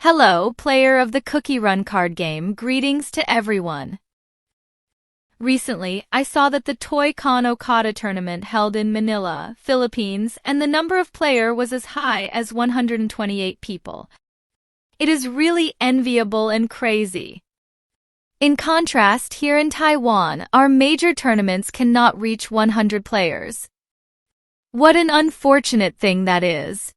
Hello, player of the Cookie Run card game, greetings to everyone. Recently, I saw that the Toy Con Okada tournament held in Manila, Philippines, and the number of players was as high as 128 people. It is really enviable and crazy. In contrast, here in Taiwan, our major tournaments cannot reach 100 players. What an unfortunate thing that is.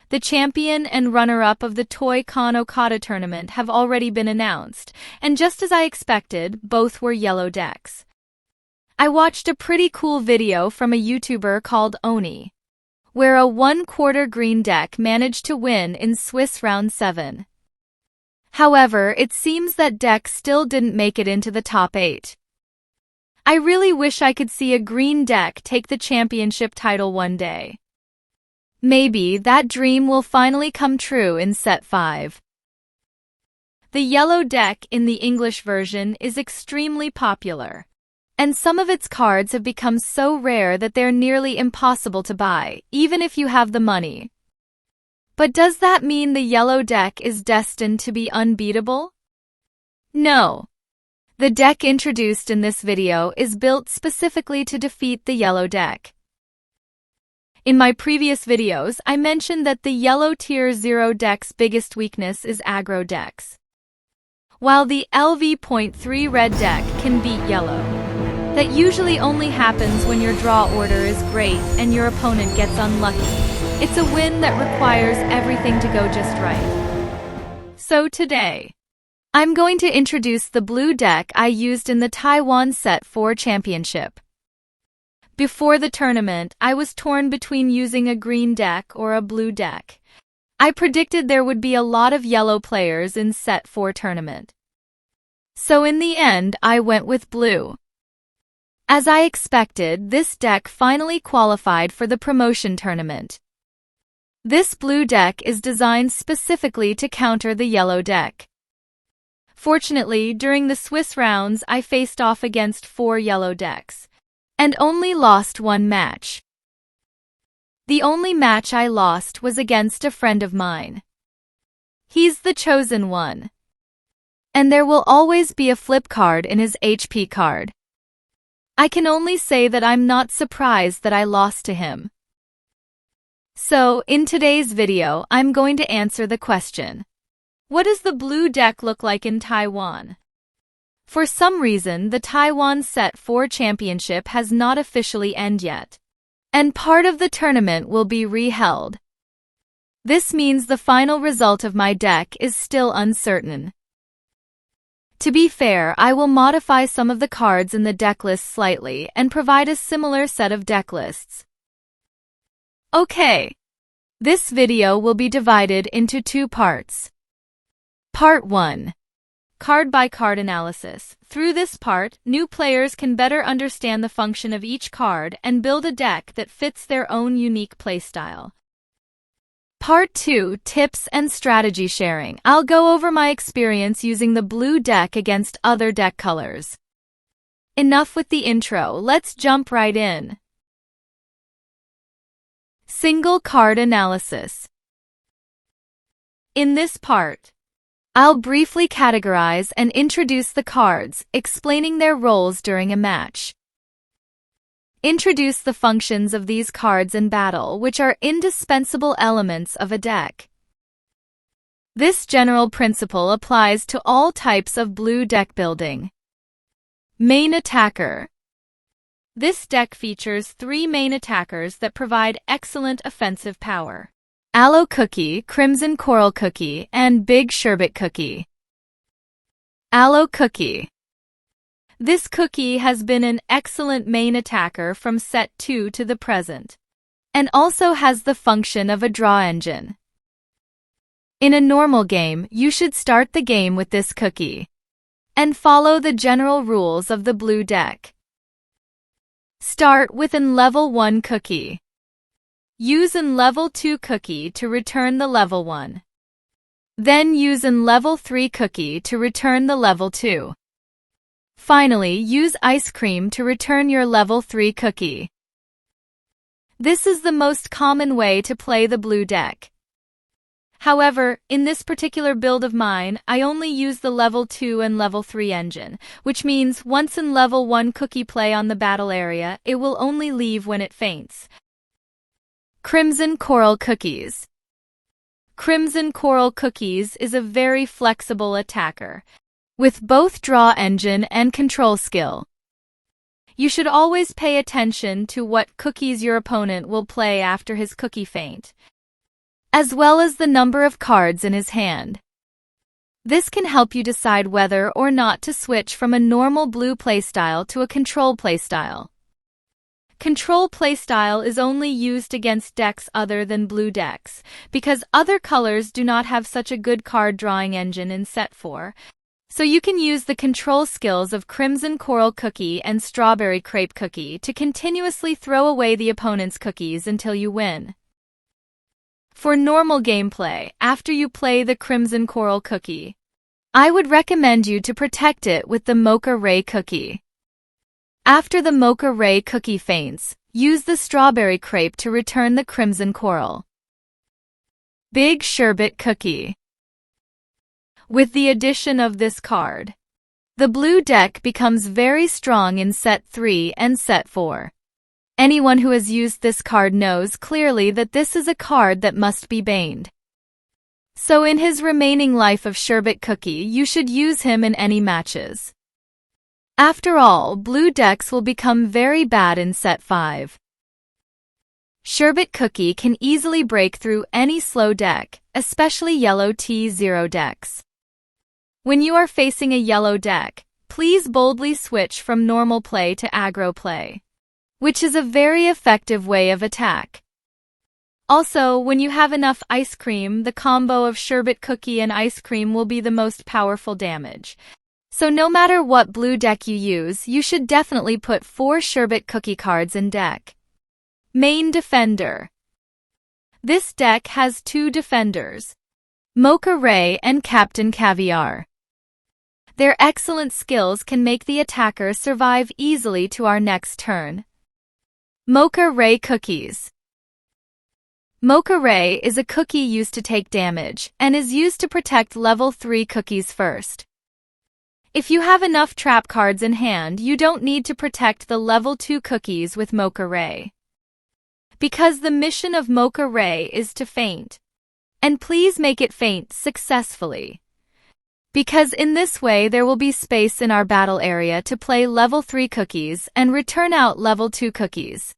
The champion and runner-up of the Toy Con Okada tournament have already been announced, and just as I expected, both were yellow decks. I watched a pretty cool video from a YouTuber called Oni, where a 1/4 green deck managed to win in Swiss Round 7. However, it seems that deck still didn't make it into the top 8. I really wish I could see a green deck take the championship title one day. Maybe that dream will finally come true in Set 5. The yellow deck in the English version is extremely popular, and some of its cards have become so rare that they're nearly impossible to buy, even if you have the money. But does that mean the yellow deck is destined to be unbeatable? No. The deck introduced in this video is built specifically to defeat the yellow deck. In my previous videos, I mentioned that the yellow Tier 0 deck's biggest weakness is aggro decks, while the LV.3 red deck can beat yellow. That usually only happens when your draw order is great and your opponent gets unlucky. It's a win that requires everything to go just right. So today, I'm going to introduce the blue deck I used in the Taiwan Set 4 Championship. Before the tournament, I was torn between using a green deck or a blue deck. I predicted there would be a lot of yellow players in Set 4 tournament. So in the end, I went with blue. As I expected, this deck finally qualified for the promotion tournament. This blue deck is designed specifically to counter the yellow deck. Fortunately, during the Swiss rounds, I faced off against 4 yellow decks, and only lost one match. The only match I lost was against a friend of mine. He's the chosen one, and there will always be a flip card in his HP card. I can only say that I'm not surprised that I lost to him. So, in today's video, I'm going to answer the question, what does the blue deck look like in Taiwan? For some reason, the Taiwan Set 4 Championship has not officially ended yet, and part of the tournament will be re-held. This means the final result of my deck is still uncertain. To be fair, I will modify some of the cards in the deck list slightly and provide a similar set of deck lists. Okay. This video will be divided into 2 parts. Part 1. Card-by-card analysis. Through this part, new players can better understand the function of each card and build a deck that fits their own unique playstyle. Part 2. Tips and strategy sharing. I'll go over my experience using the blue deck against other deck colors. Enough with the intro, let's jump right in. Single card analysis. In this part, I'll briefly categorize and introduce the cards, explaining their roles during a match. Introduce the functions of these cards in battle, which are indispensable elements of a deck. This general principle applies to all types of blue deck building. Main attacker. This deck features 3 main attackers that provide excellent offensive power: Aloe Cookie, Crimson Coral Cookie, and Big Sherbet Cookie. Aloe Cookie. This cookie has been an excellent main attacker from Set 2 to the present, and also has the function of a draw engine. In a normal game, you should start the game with this cookie, and follow the general rules of the blue deck. Start with an level 1 cookie. Use an level 2 cookie to return the level 1. Then use an level 3 cookie to return the level 2. Finally, use ice cream to return your level 3 cookie. This is the most common way to play the blue deck. However, in this particular build of mine, I only use the level 2 and level 3 engine, which means once in level 1 cookie play on the battle area, it will only leave when it faints. Crimson Coral Cookies. Crimson Coral Cookies is a very flexible attacker, with both draw engine and control skill. You should always pay attention to what cookies your opponent will play after his cookie feint, as well as the number of cards in his hand. This can help you decide whether or not to switch from a normal blue playstyle to a control playstyle. Control playstyle is only used against decks other than blue decks, because other colors do not have such a good card drawing engine in Set4, so you can use the control skills of Crimson Coral Cookie and Strawberry Crepe Cookie to continuously throw away the opponent's cookies until you win. For normal gameplay, after you play the Crimson Coral Cookie, I would recommend you to protect it with the Mocha Ray Cookie. After the Mocha Ray Cookie faints, use the Strawberry Crepe to return the Crimson Coral. Big Sherbet Cookie. With the addition of this card, the blue deck becomes very strong in Set 3 and Set 4. Anyone who has used this card knows clearly that this is a card that must be banned. So in his remaining life of Sherbet Cookie, you should use him in any matches. After all, blue decks will become very bad in Set 5. Sherbet Cookie can easily break through any slow deck, especially yellow T0 decks. When you are facing a yellow deck, please boldly switch from normal play to aggro play, which is a very effective way of attack. Also, when you have enough ice cream, the combo of Sherbet Cookie and ice cream will be the most powerful damage. So no matter what blue deck you use, you should definitely put 4 Sherbet Cookie cards in deck. Main Defender. This deck has 2 defenders, Mocha Ray and Captain Caviar. Their excellent skills can make the attacker survive easily to our next turn. Mocha Ray Cookies. Mocha Ray is a cookie used to take damage, and is used to protect level 3 cookies first. If you have enough trap cards in hand, you don't need to protect the level 2 cookies with Mocha Ray, because the mission of Mocha Ray is to feint. And please make it feint successfully, because in this way there will be space in our battle area to play level 3 cookies and return out level 2 cookies.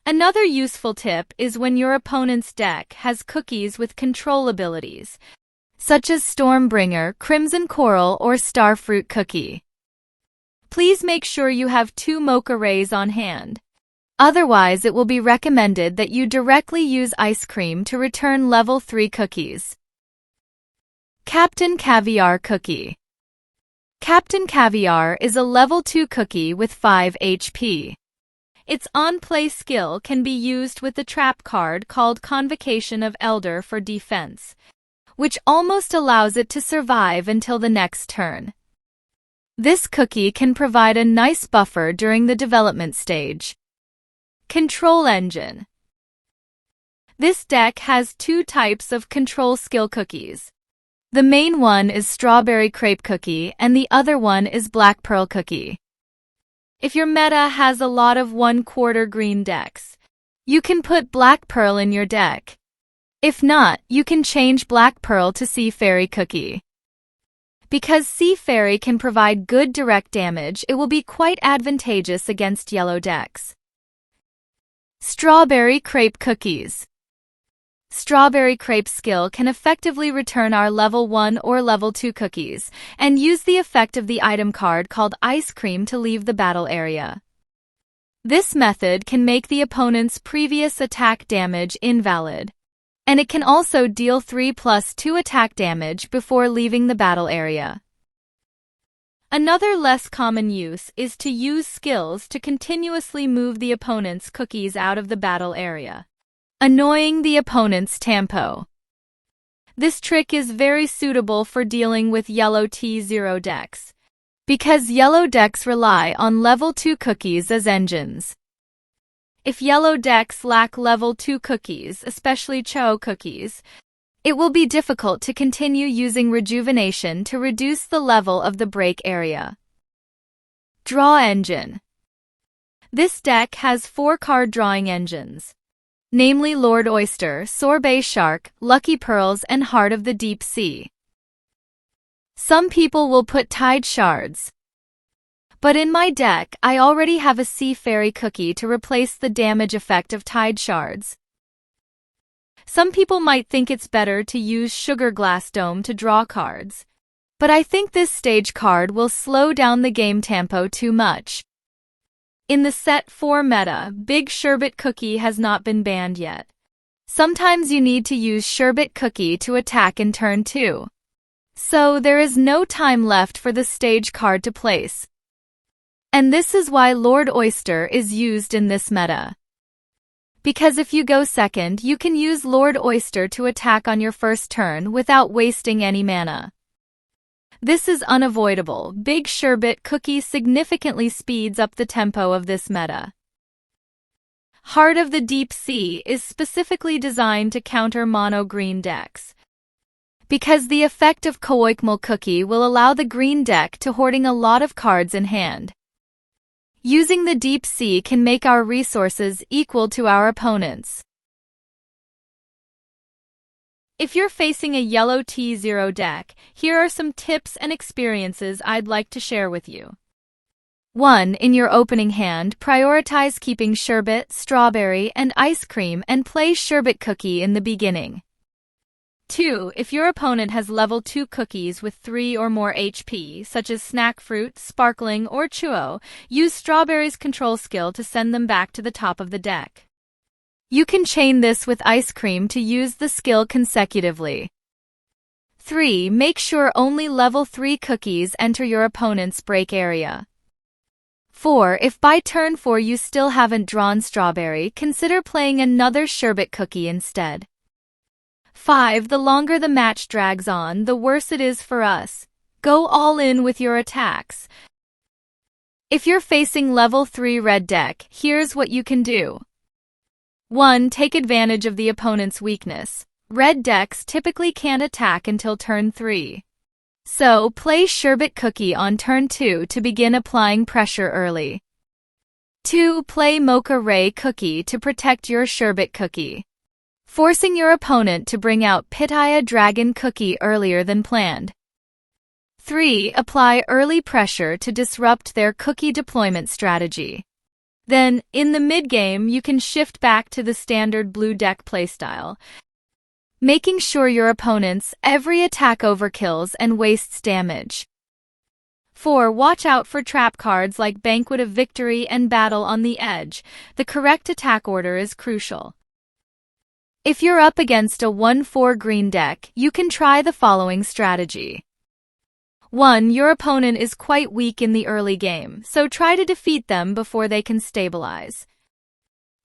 Another useful tip is when your opponent's deck has cookies with control abilities, such as Stormbringer, Crimson Coral, or Starfruit Cookie. Please make sure you have 2 Mocha Rays on hand. Otherwise, it will be recommended that you directly use ice cream to return level 3 cookies. Captain Caviar Cookie. Captain Caviar is a level 2 cookie with 5 HP. Its on-play skill can be used with the trap card called Convocation of Elder for defense, which almost allows it to survive until the next turn. This cookie can provide a nice buffer during the development stage. Control Engine. This deck has 2 types of control skill cookies. The main one is Strawberry Crepe Cookie and the other one is Black Pearl Cookie. If your meta has a lot of 1/4 green decks, you can put Black Pearl in your deck. If not, you can change Black Pearl to Sea Fairy Cookie. Because Sea Fairy can provide good direct damage, it will be quite advantageous against yellow decks. Strawberry Crepe Cookies. Strawberry Crepe skill can effectively return our level 1 or level 2 cookies, and use the effect of the item card called Ice Cream to leave the battle area. This method can make the opponent's previous attack damage invalid, and it can also deal 3+2 attack damage before leaving the battle area. Another less common use is to use skills to continuously move the opponent's cookies out of the battle area, annoying the opponent's tempo. This trick is very suitable for dealing with yellow T0 decks, because yellow decks rely on level 2 cookies as engines. If yellow decks lack level 2 cookies, especially Cho cookies, It will be difficult to continue using rejuvenation to reduce the level of the break area. Draw engine. This deck has 4 card drawing engines, namely Lord Oyster, Sorbet Shark, Lucky Pearls, and Heart of the Deep Sea. Some people will put Tide Shards, but in my deck I already have a Sea Fairy cookie to replace the damage effect of Tide Shards. Some people might think it's better to use Sugar Glass Dome to draw cards, but I think this stage card will slow down the game tempo too much. In the Set4 meta, Big Sherbet Cookie has not been banned yet. Sometimes you need to use Sherbet Cookie to attack in turn 2. So there is no time left for the stage card to place. And this is why Lord Oyster is used in this meta. Because if you go second, you can use Lord Oyster to attack on your first turn without wasting any mana. This is unavoidable. Big Sherbet Cookie significantly speeds up the tempo of this meta. Heart of the Deep Sea is specifically designed to counter mono-green decks, because the effect of Koikmal Cookie will allow the green deck to hoarding a lot of cards in hand. Using the Deep Sea can make our resources equal to our opponents. If you're facing a yellow T0 deck, here are some tips and experiences I'd like to share with you. 1. In your opening hand, prioritize keeping Sherbet, Strawberry, and Ice Cream and play Sherbet Cookie in the beginning. 2. If your opponent has level 2 cookies with 3 or more HP, such as Snack Fruit, Sparkling, or Chuo, use Strawberry's control skill to send them back to the top of the deck. You can chain this with Ice Cream to use the skill consecutively. 3. Make sure only level 3 cookies enter your opponent's break area. 4. If by turn 4 you still haven't drawn Strawberry, consider playing another Sherbet Cookie instead. 5. The longer the match drags on, the worse it is for us. Go all in with your attacks. If you're facing level 3 red deck, here's what you can do. 1. Take advantage of the opponent's weakness. Red decks typically can't attack until turn 3. So, play Sherbet Cookie on turn 2 to begin applying pressure early. 2. Play Mocha Ray Cookie to protect your Sherbet Cookie, forcing your opponent to bring out Pitaya Dragon Cookie earlier than planned. 3. Apply early pressure to disrupt their cookie deployment strategy. Then, in the mid-game, you can shift back to the standard blue deck playstyle, making sure your opponent's every attack overkills and wastes damage. 4. Watch out for trap cards like Banquet of Victory and Battle on the Edge. The correct attack order is crucial. If you're up against a 1/4 green deck, you can try the following strategy. 1. Your opponent is quite weak in the early game, so try to defeat them before they can stabilize.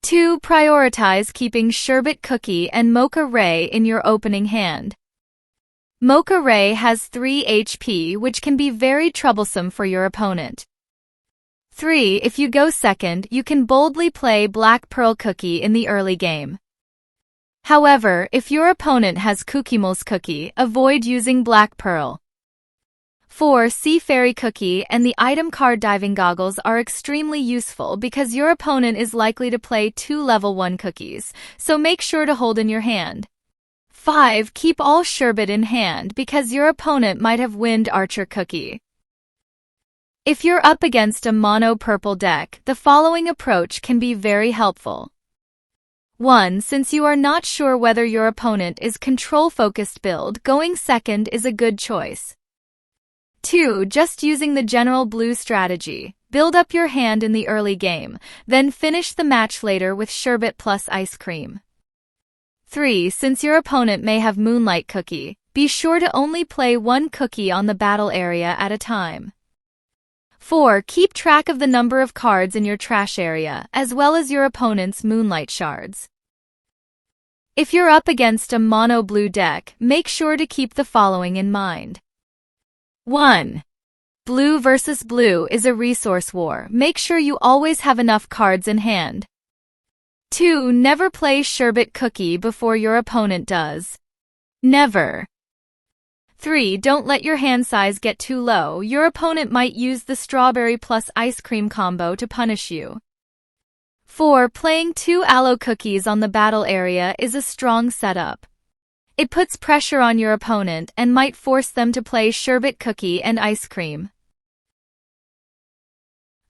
2. Prioritize keeping Sherbet Cookie and Mocha Ray in your opening hand. Mocha Ray has 3 HP, which can be very troublesome for your opponent. 3. If you go second, you can boldly play Black Pearl Cookie in the early game. However, if your opponent has Kookiemal's Cookie, avoid using Black Pearl. 4. Sea Fairy Cookie and the item card Diving Goggles are extremely useful because your opponent is likely to play 2 level 1 cookies, so make sure to hold in your hand. 5. Keep all Sherbet in hand because your opponent might have Wind Archer Cookie. If you're up against a mono purple deck, the following approach can be very helpful. 1. Since you are not sure whether your opponent is control-focused build, going second is a good choice. 2. Just using the general blue strategy. Build up your hand in the early game, then finish the match later with Sherbet plus Ice Cream. 3. Since your opponent may have Moonlight Cookie, be sure to only play 1 cookie on the battle area at a time. 4. Keep track of the number of cards in your trash area, as well as your opponent's Moonlight Shards. If you're up against a mono blue deck, make sure to keep the following in mind. 1. Blue versus blue is a resource war. Make sure you always have enough cards in hand. 2. Never play Sherbet Cookie before your opponent does. Never. 3. Don't let your hand size get too low. Your opponent might use the strawberry plus ice cream combo to punish you. 4. Playing 2 aloe cookies on the battle area is a strong setup. It puts pressure on your opponent and might force them to play sherbet cookie and ice cream.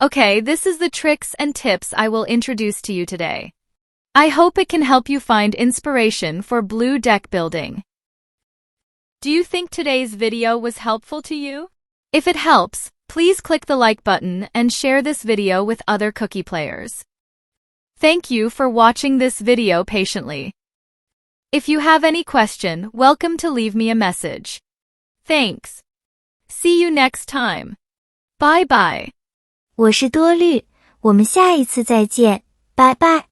Okay, this is the tricks and tips I will introduce to you today. I hope it can help you find inspiration for blue deck building. Do you think today's video was helpful to you? If it helps, please click the like button and share this video with other cookie players. Thank you for watching this video patiently. If you have any question, welcome to leave me a message. Thanks. See you next time. Bye bye. 我是多虑，我们下一次再见，拜拜。